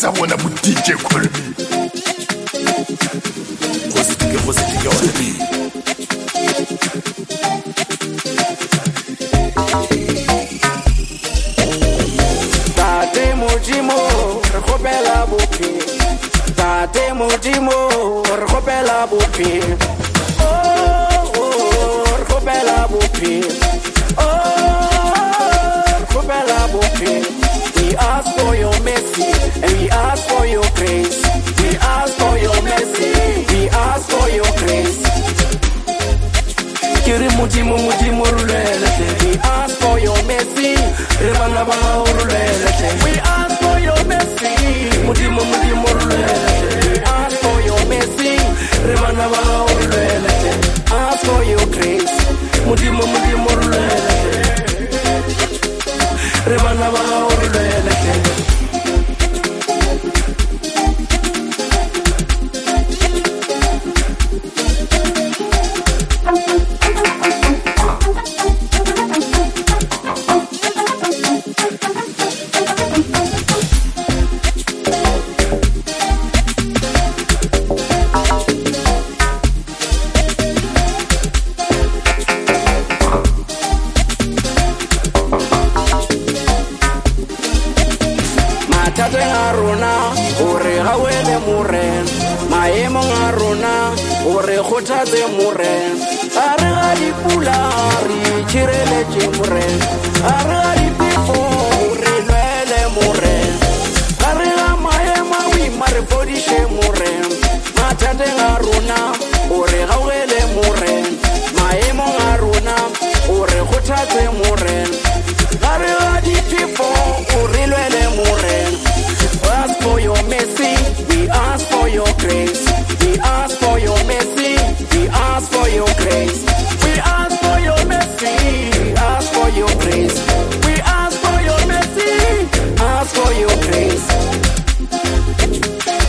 sa bona mo DJ Colby go se ke Colby Tate Modimo re kgopela bophelo Tate Modimo re kgopela bophelo re kgopela bophelo re kgopela bophelo. We ask for your mercy and we ask for your grace. We ask for your mercy, we ask for your grace. Kiri Modimo rulele. We ask for your mercy, remana ba rulele. We ask for your mercy, Modimo rulele. We ask for your mercy, remana ba rulele. Ask for your grace, Modimo rulele. Remana ba rulele. Kgothatse moren a re ga dipula re tšhireletše moren a re ga dipefo re lwele moren a re ga maemo a boima re fodiše moren mathateng a rona o re gaogele moren maemong a rona o re kgothatse moren a re ga dipefo o re lwele moren. Ask for your mercy, we ask for your grace. We ask for your mercy, we ask for your grace. We ask for your mercy, we ask for your grace. We ask for your mercy, ask for your grace.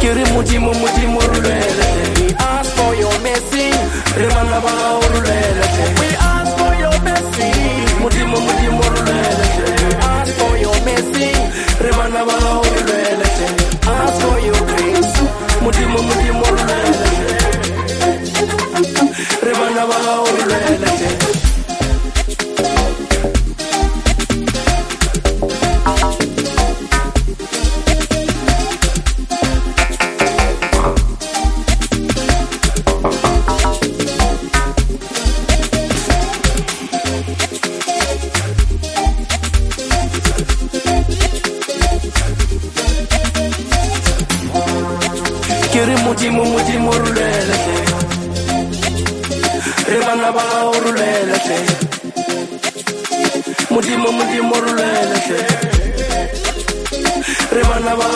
Kiri Modimo rulele. We ask for your mercy, remana ba rulele. We ask for your mercy, Modimo rulele. We ask for your mercy, remana ba rulele. Ask for your grace, Modimo rulele. Remana ba rulele. Kiri Modimo rulele. Remana ba rulele. Modimo rulele. Remana ba